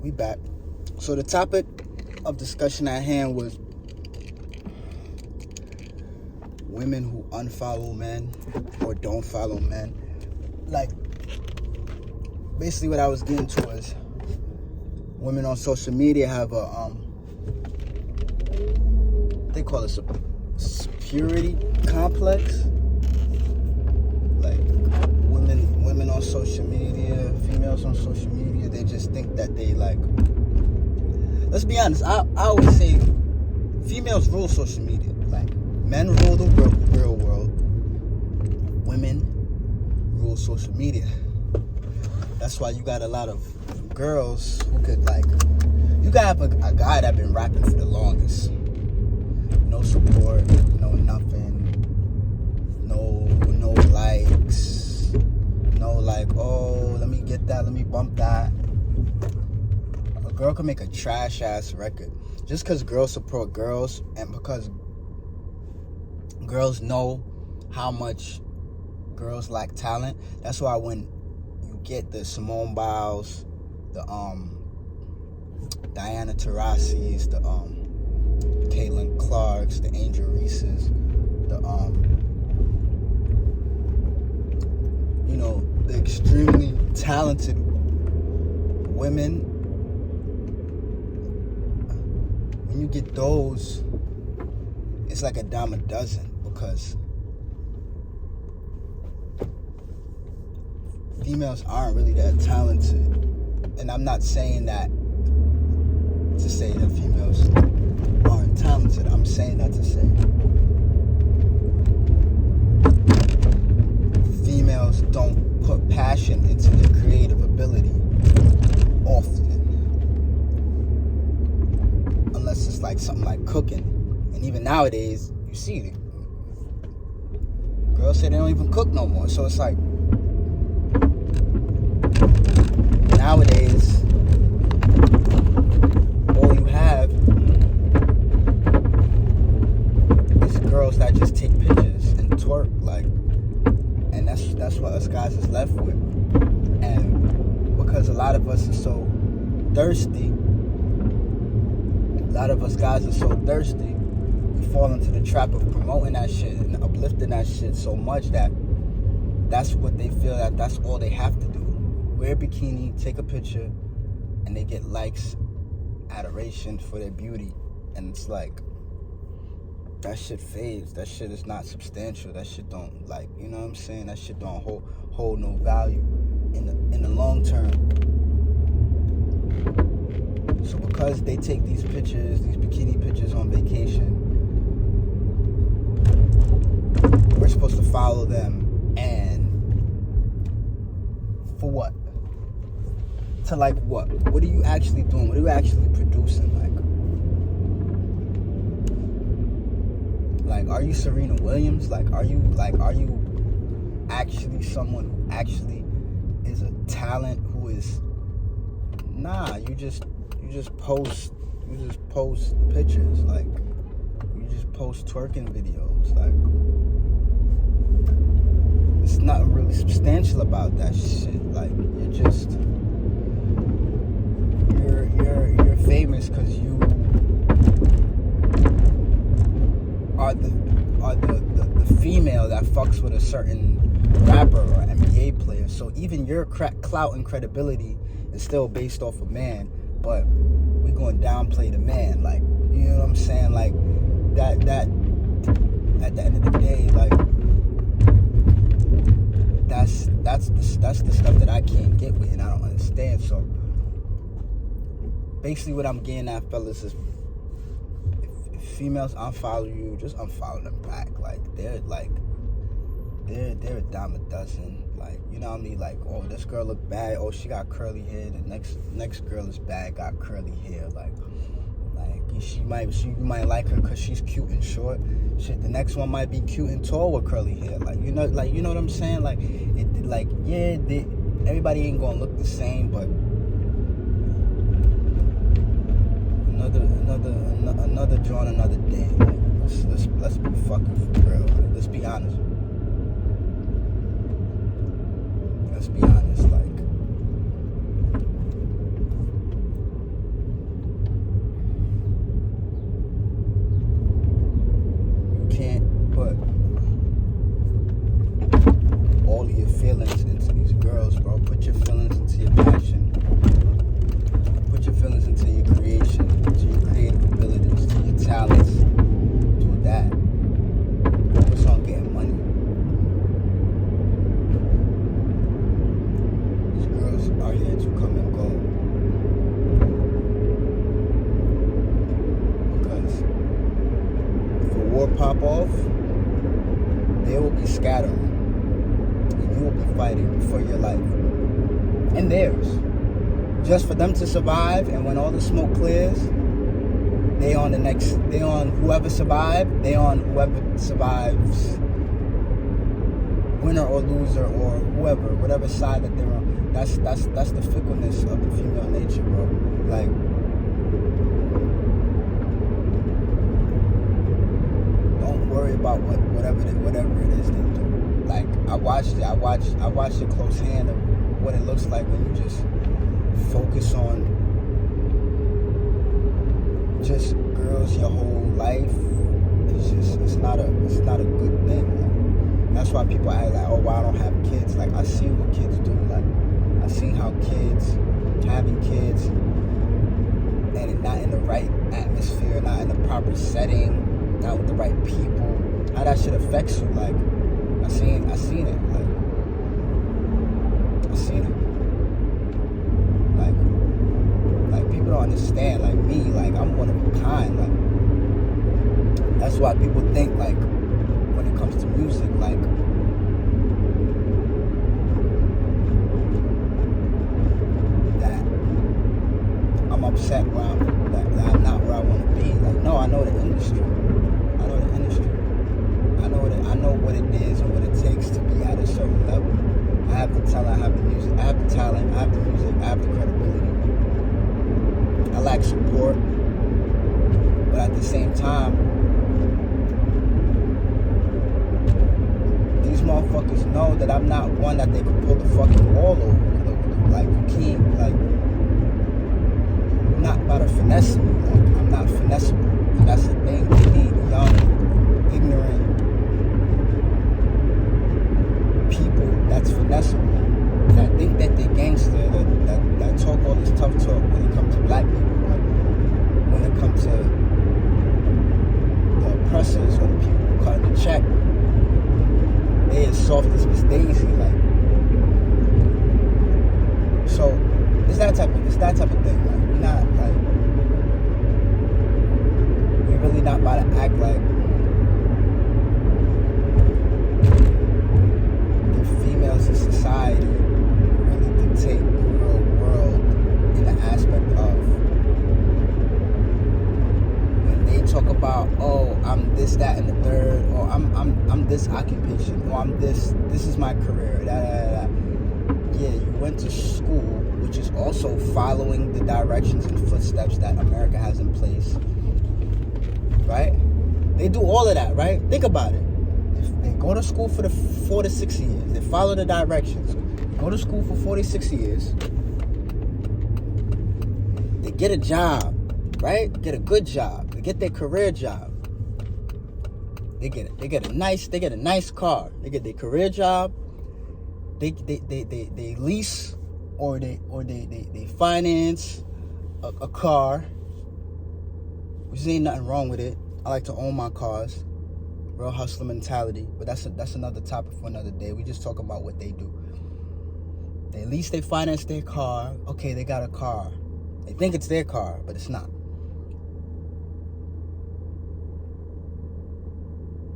we back. So the topic of discussion at hand was women who unfollow men or don't follow men. Like, basically what I was getting to is women on social media have a they call it a security complex. Like women on social media, females on social media, they just think that they like. Let's be honest. I always say females rule social media. Like men rule the real world. Women rule social media. That's why you got a lot of girls who could like. You got a guy that been rapping for the longest. No support, no nothing, no likes, no like, oh, let me get that, let me bump that. A girl can make a trash ass record just because girls support girls and because girls know how much girls lack talent. That's why when you get the Simone Biles, the Diana Taurasi's, the Caitlin Clark's, the Angel Reese's, the the extremely talented women. When you get those, it's like a dime a dozen because females aren't really that talented. And I'm not saying that to say that females aren't talented. I'm saying that to say females don't put passion into their creative ability often. Unless it's like something like cooking. And even nowadays, you see it. Girls say they don't even cook no more. So it's like nowadays all you have is girls that just take pictures and twerk, like, and that's what us guys is left with. And because a lot of us are so thirsty, a lot of us guys are so thirsty, we fall into the trap of promoting that shit and uplifting that shit so much that that's what they feel that that's all they have to do. Wear a bikini, take a picture, and they get likes, adoration for their beauty. And it's like, that shit fades. That shit is not substantial. That shit don't, like, you know what I'm saying? That shit don't hold no value in the long term. So because they take these pictures, these bikini pictures on vacation, we're supposed to follow them, and for what? To like what? What are you actually doing? What are you actually producing? Like, are you Serena Williams? Like, are you actually someone who actually is a talent who is? Nah, you just post pictures. Like, you just post twerking videos. Like, it's nothing really substantial about that shit. Like, you're famous because you are the female that fucks with a certain rapper or NBA player. So even your clout and credibility is still based off a man, but we gonna downplay the man. Like, you know what I'm saying? Like that at the end of the day, like that's the stuff that I can't get with and I don't understand. So basically what I'm getting at, fellas, is if females unfollow you, just unfollow them back. Like they're a dime a dozen. Like, you know what I mean? Like, oh, this girl look bad. Oh, she got curly hair. The next girl is bad, got curly hair. Like you might like her because she's cute and short. Shit, the next one might be cute and tall with curly hair. Like, you know what I'm saying? Like, everybody ain't gonna look the same, but another drawn another day. Like, let's be fucking for real. Like, let's be honest. Let's be honest. Like, pop off, they will be scattering. And you will be fighting for your life. And theirs. Just for them to survive, and when all the smoke clears, they on whoever survived, they on whoever survives, winner or loser or whoever, whatever side that they're on. That's the fickleness of the female nature, bro. Like, don't worry about whatever it is they do. Like, I watched a close hand of what it looks like when you just focus on just girls your whole life. It's not a good thing. Like, that's why people act like, oh, well, I don't have kids. Like, I see what kids do. Like, I see how kids having kids and not in the right atmosphere, not in the proper setting, not with the right people, how that shit affects you. Like, I seen it. Like, I seen it. Like people don't understand. Like me, like I'm one of a kind. Like, that's why people think, like, when it comes to music, like, that I'm upset that I'm not where I want to be. Like, no, I know the industry. I know what it is and what it takes to be at a certain level. I have the talent, I have the music, I have the talent, I have the music, I have the credibility. I lack support, but at the same time, these motherfuckers know that I'm not one that they can pull the fucking wall over. Like, you can't, like, you're not about to finesse me. Like, I'm not finessable. And that's the thing. They need young, ignorant people that's finessable, that think that they're gangster, that talk all this tough talk when it comes to black people, but when it comes to the oppressors or the people who cut the check, they as soft as Miss Daisy. Like, so it's that type of thing. Like, we're not, like, we're really not about to act like females in society really dictate the real world in the aspect of when they talk about, oh, I'm this, that, and the third, or I'm this occupation, or I'm this is my career, da. Yeah, you went to school, which is also following the directions and footsteps that America has in place, right? They do all of that, right? Think about it. They go to school for the 4 to 6 years. They follow the directions. Go to school for 4 to 6 years. They get a job, right? Get a good job. They get their career job. They get a nice car. They get their career job. They lease or they finance a car, which ain't nothing wrong with it. I like to own my cars. Real hustler mentality, but that's another topic for another day. We just talking about what they do. They lease, they finance their car. Okay, they got a car. They think it's their car, but it's not.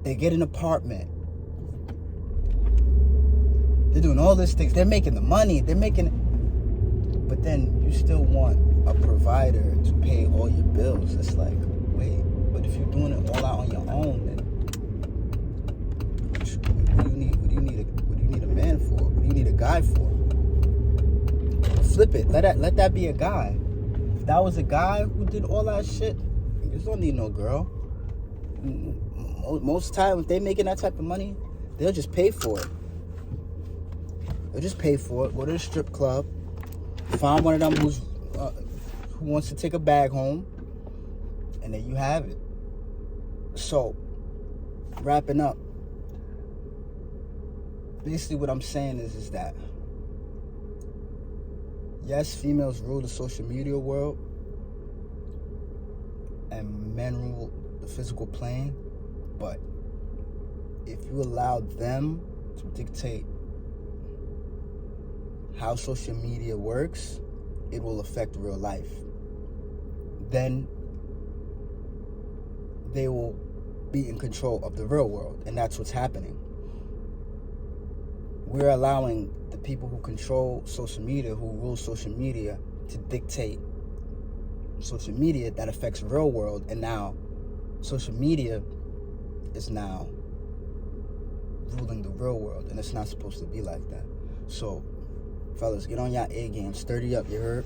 They get an apartment. They're doing all these things. They're making the money. But then you still want a provider to pay all your bills. It's like, wait, but if you're doing it all out on your own, then what do you need a man for? What do you need a guy for? Flip it. Let that be a guy. If that was a guy who did all that shit, you just don't need no girl. Most time, if they making that type of money, they'll just pay for it. They'll just pay for it. Go to the strip club. Find one of them who wants to take a bag home, and then you have it. So, wrapping up. Basically, what I'm saying is that yes, females rule the social media world, and men rule the physical plane. But if you allow them to dictate how social media works, it will affect real life. Then they will be in control of the real world, and that's what's happening. We're allowing the people who control social media, who rule social media, to dictate social media that affects the real world, and now social media is now ruling the real world, and it's not supposed to be like that. So, fellas, get on your A game, sturdy up, you heard?